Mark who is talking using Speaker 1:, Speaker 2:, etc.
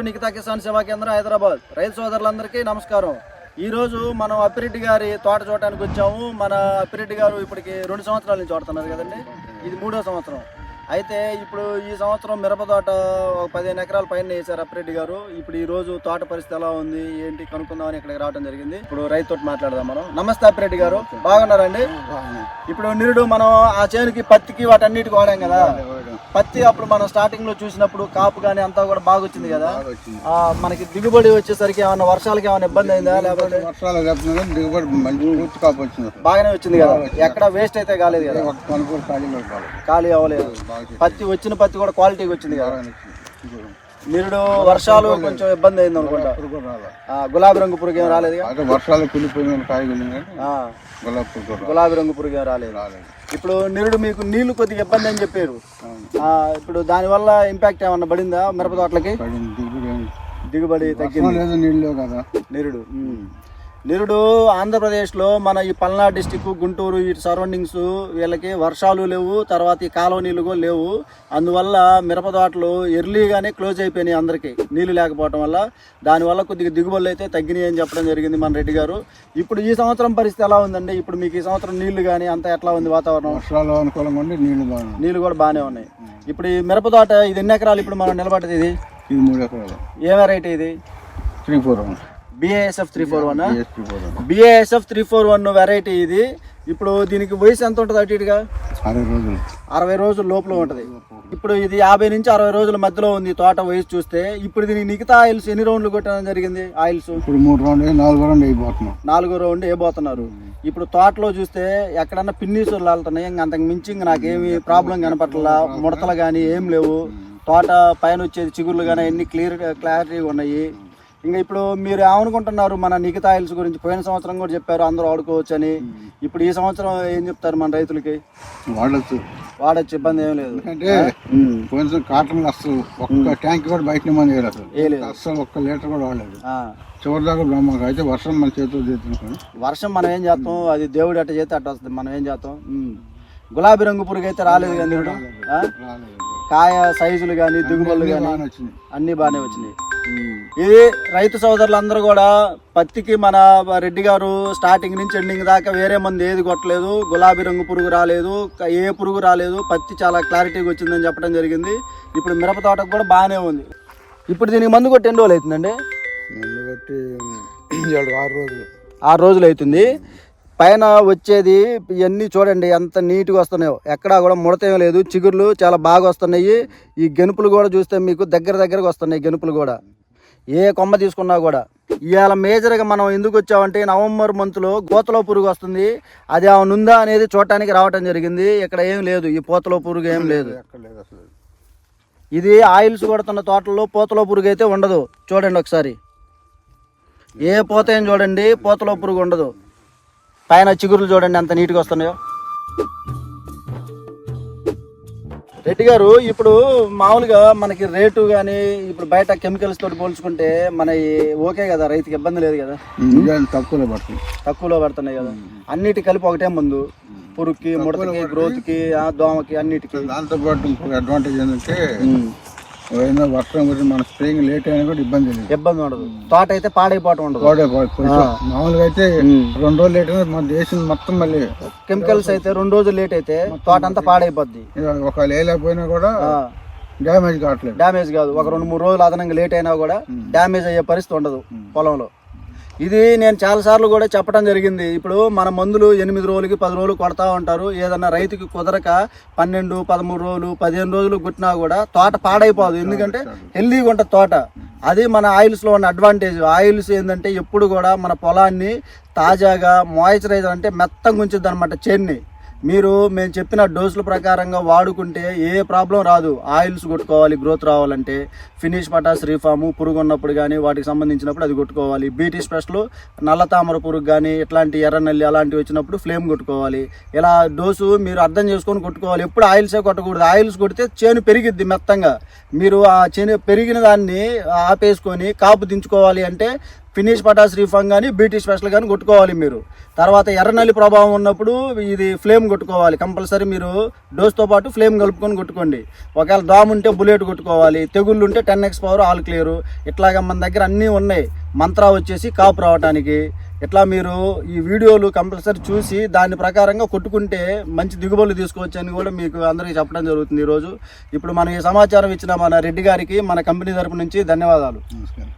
Speaker 1: నిఖితా కిసాన్ సేవా కేంద్రం హైదరాబాద్. రైతు సోదరులందరికీ నమస్కారం. ఈరోజు మనం అప్పిరెడ్డి గారి తోట చూడటానికి వచ్చాము. మన అప్పిరెడ్డి గారు ఇప్పటికి 2 సంవత్సరాల నుంచి చూడుతున్నారు కదండి, ఇది 3వ సంవత్సరం. అయితే ఇప్పుడు ఈ సంవత్సరం మిరప తోట 15 ఎకరాల పైన వేశారు అప్పిరెడ్డి గారు. ఇప్పుడు ఈ రోజు తోట పరిస్థితి ఎలా ఉంది ఏంటి కనుక్కుందామని ఇక్కడికి రావడం జరిగింది. ఇప్పుడు రైతుతో మాట్లాడదాం మనం. నమస్తే అప్పిరెడ్డి గారు, బాగున్నారండి? ఇప్పుడు నిరుడు మనం ఆ చేనుకి పత్తికి వాటన్నిటికి వాడాం కదా. పత్తి అప్పుడు మనం స్టార్టింగ్ లో చూసినప్పుడు కాపు కానీ అంతా కూడా బాగా వచ్చింది కదా. మనకి దిగుబడి వచ్చేసరికి ఏమన్నా వర్షాలకి ఏమైనా ఇబ్బంది అయిందా? లేకపోతే బాగానే వచ్చింది కదా, ఎక్కడ వేస్ట్ అయితే కాలేదు కదా, ఖాళీ అవ్వలేదు. పత్తి వచ్చిన పత్తి కూడా క్వాలిటీకి వచ్చింది కదా. నిరుడు వర్షాలు కొంచెం ఇబ్బంది అయింది అనుకుంటా. గులాబీ రంగు పురుగు ఏం రాలేదు, గులాబీ రంగు పురుగు ఏం రాలేదు. ఇప్పుడు నిరుడు మీకు నీళ్లు కొద్దిగా ఇబ్బంది అని చెప్పారు. ఇప్పుడు దానివల్ల ఇంపాక్ట్ ఏమన్నా పడిందా మిరప తోటలకి? దిగుబడి తగ్గింది నిరుడు ఆంధ్రప్రదేశ్లో మన ఈ పల్నాడు డిస్టిక్, గుంటూరు, ఈ సరౌండింగ్స్ వీళ్ళకి వర్షాలు లేవు, తర్వాత ఈ కాలువ నీళ్ళు కూడా లేవు. అందువల్ల మిరప తోటలు ఎర్లీగానే క్లోజ్ అయిపోయినాయి అందరికీ, నీళ్లు లేకపోవడం వల్ల. దానివల్ల కొద్దిగా దిగుబడులు అయితే తగ్గినాయి అని చెప్పడం జరిగింది మన రెడ్డి గారు. ఇప్పుడు ఈ సంవత్సరం పరిస్థితి ఎలా ఉందండి? ఇప్పుడు మీకు ఈ సంవత్సరం నీళ్లు కానీ అంతా ఎట్లా ఉంది వాతావరణం? నీళ్లు కూడా బాగానే ఉన్నాయి. ఇప్పుడు ఈ మిరప తోట ఇది ఎన్ని ఎకరాలు ఇప్పుడు మనం నిలబడ్డది? ఇది
Speaker 2: 3 ఎకరాలు.
Speaker 1: ఏ వెరైటీ ఇది?
Speaker 2: 341
Speaker 1: BASF 341. BASF 341 వెరైటీ ఇది. ఇప్పుడు దీనికి వయసు ఎంత ఉంటుంది? అటు ఇటుగా 60 రోజుల లోపల ఉంటుంది. ఇప్పుడు ఇది 50 నుంచి 60 రోజుల మధ్యలో ఉంది తోట వయసు చూస్తే. ఇప్పుడు దీనికి మిగతా ఆయిల్స్ ఎన్ని రౌండ్లు కొట్టడం జరిగింది? ఆయిల్స్
Speaker 2: ఇప్పుడు 3 రౌండ్ 4 రౌండ్ అయిపోతున్నాం.
Speaker 1: 4వ రౌండ్ వేయబోతున్నారు. ఇప్పుడు తోటలో చూస్తే ఎక్కడన్నా పిన్నీసులు లాలుతున్నాయి, ఇంక అంతకు మించి ఇంక నాకేమి ప్రాబ్లం కనపట్లా. ముడతలు కానీ ఏం లేవు. తోట పైన వచ్చేది చిగుర్లు కానీ అన్ని క్లారిటీగా ఉన్నాయి. ఇంకా ఇప్పుడు మీరు ఏమనుకుంటున్నారు మన నిఖితా ఆయిల్స్ గురించి? పోయిన సంవత్సరం కూడా చెప్పారు అందరూ వాడుకోవచ్చు అని. ఇప్పుడు ఈ సంవత్సరం ఏం చెప్తారు మన రైతులకి? వాడచ్చు, ఇబ్బంది ఏం లేదు.
Speaker 2: అంటే పోయిన కాటన్ అసలు ఒక్క ట్యాంక్ కూడా బయట మంది అసలు ఒక్క లీటర్ కూడా వాడలేదు. చివరి దాకా బ్రహ్మగా. అయితే వర్షం మన చేతిలో చేస్తున్నాం.
Speaker 1: వర్షం మనం ఏం చేస్తాం, అది దేవుడు అట్ట చేస్తే అట్ట వస్తుంది, మనం ఏం చేస్తాం. గులాబీ రంగు పురుగు అయితే రాలేదు కానీ నిరుడు. కాయ సైజులు కానీ దిగుబడులు కానీ అన్ని బాగానే వచ్చినాయి. ఇది రైతు సోదరులందరూ కూడా పత్తికి మన రెడ్డి గారు స్టార్టింగ్ నుంచి ఎండింగ్ దాకా వేరే మంది ఏది కొట్టలేదు. గులాబీ రంగు పురుగు రాలేదు, ఏ పురుగు రాలేదు. పత్తి చాలా క్లారిటీగా వచ్చిందని చెప్పడం జరిగింది. ఇప్పుడు మిరప తోటకు కూడా బాగానే ఉంది. ఇప్పుడు దీనికి మందు కొట్టి ఎన్ని రోజులు అవుతుందండి?
Speaker 2: మందు కొట్టి
Speaker 1: 6 రోజులు అవుతుంది. పైన వచ్చేది ఇవన్నీ చూడండి ఎంత నీట్గా వస్తున్నాయో, ఎక్కడా కూడా ముడతేం లేదు. చిగుర్లు చాలా బాగా వస్తున్నాయి. ఈ గెనుపులు కూడా చూస్తే మీకు దగ్గరగా వస్తున్నాయి. గెనుపులు కూడా ఏ కొమ్మ తీసుకున్నా కూడా. ఇవాళ మేజర్గా మనం ఎందుకు వచ్చామంటే నవంబర్ మంత్లో పూతలో పురుగు వస్తుంది, అది ఏమైనా ఉందా అనేది చూడటానికి రావటం జరిగింది. ఇక్కడ ఏం లేదు, ఈ పూతలో పురుగు ఏం లేదు. ఇది ఆయిల్స్ కొడుతున్న తోటల్లో పూతలో పురుగు అయితే ఉండదు. చూడండి ఒకసారి, ఏ పూత ఏం చూడండి, పూతలో పురుగు ఉండదు. పైన చిగురులు చూడండి ఎంత నీట్గా వస్తున్నాయో. రెడ్డి గారు, ఇప్పుడు మామూలుగా మనకి రేటు కానీ ఇప్పుడు బయట కెమికల్స్ తోటి పోల్చుకుంటే మన ఓకే కదా, రైతుకి ఇబ్బంది లేదు కదా? తక్కువలో పడుతున్నాయి కదా. అన్నిటి కలిపి ఒకటే మందు, పురుగుకి, ముడతకి, గ్రోత్కి, దోమకి, అన్నిటికీ.
Speaker 2: దాంతో పాటు ఇంకొక అడ్వాంటేజ్ ఏంటంటే వర్షం గురించి మన స్ప్రేయింగ్ లేట్ అయినా కూడా ఇబ్బంది ఉండదు.
Speaker 1: తోట అయితే పాడైపోవటం ఉండదు.
Speaker 2: మామూలుగా అయితే 2 రోజులు లేట్ అయినా మన దేశం మొత్తం మళ్ళీ
Speaker 1: కెమికల్స్ అయితే 2 రోజులు లేట్ అయితే తోట అంతా పాడైపోద్ది.
Speaker 2: ఒక లేకపోయినా కూడా డ్యామేజ్ కావట్లేదు.
Speaker 1: డ్యామేజ్ కాదు, ఒక 2-3 రోజులు అదనంగా లేట్ అయినా కూడా డ్యామేజ్ అయ్యే పరిస్థితి ఉండదు పొలంలో. ఇది నేను చాలాసార్లు కూడా చెప్పడం జరిగింది. ఇప్పుడు మన మందులు 8 రోజులకి 10 రోజులు కొడతా ఉంటారు. ఏదన్నా రైతుకి కుదరక 12, 13 రోజులు, 15 రోజులు కొట్టినా కూడా తోట పాడైపోదు. ఎందుకంటే హెల్దీగా ఉంటుంది తోట. అది మన ఆయిల్స్లో ఉన్న అడ్వాంటేజ్. ఆయిల్స్ ఏంటంటే ఎప్పుడు కూడా మన పొలాన్ని తాజాగా మాయిశ్చరైజర్ అంటే మెత్తంగా ఉంచుద్ది అనమాట చేన్ని. మేము చెప్పిన డోసుల ప్రకారంగా వాడుకుంటే ఏ ప్రాబ్లం రాదు. ఆయిల్స్ కొట్టుకోవాలి గ్రోత్ రావాలంటే. ఫినిష్ పటాస్ రీఫాము పురుగు ఉన్నప్పుడు కానీ వాటికి సంబంధించినప్పుడు అది కొట్టుకోవాలి. బీటీ స్పెషల్ నల్ల తామర పురుగు కానీ ఇట్లాంటి ఎర్రనల్లి అలాంటివి వచ్చినప్పుడు ఫ్లేమ్ కొట్టుకోవాలి. ఇలా డోసు మీరు అర్థం చేసుకొని కొట్టుకోవాలి. ఎప్పుడు ఆయిల్సే కొట్టకూడదు. ఆయిల్స్ కొడితే చేను పెరిగిద్ది మెత్తంగా. మీరు ఆ చేను పెరిగిన దాన్ని ఆపేసుకొని కాపు దించుకోవాలి అంటే ఫినిష్ పటాస్ రీఫామ్ కానీ బీటీ స్పెషల్ కానీ కొట్టుకోవాలి మీరు. తర్వాత ఎర్రనల్లి ప్రభావం ఉన్నప్పుడు ఇది ఫ్లేమ్ కొట్టుకోవాలి కంపల్సరీ. మీరు డోస్తో పాటు ఫ్లేమ్ కలుపుకొని కొట్టుకోండి. ఒకవేళ దోమ ఉంటే బుల్లెట్ కొట్టుకోవాలి, తెగుళ్ళు ఉంటే 10x పవర్ ఆల్ క్లియర్. ఇట్లాగా మన దగ్గర అన్నీ ఉన్నాయి. మంత్రా వచ్చేసి కాపు రావడానికి. ఇట్లా మీరు ఈ వీడియోలు కంపల్సరీ చూసి దాని ప్రకారంగా కొట్టుకుంటే మంచి దిగుబడులు తీసుకోవచ్చు అని కూడా మీకు అందరికీ చెప్పడం జరుగుతుంది ఈరోజు. ఇప్పుడు మన ఈ సమాచారం ఇచ్చిన మన రెడ్డి గారికి మన కంపెనీ తరపు నుంచి ధన్యవాదాలు.
Speaker 2: నమస్కారం.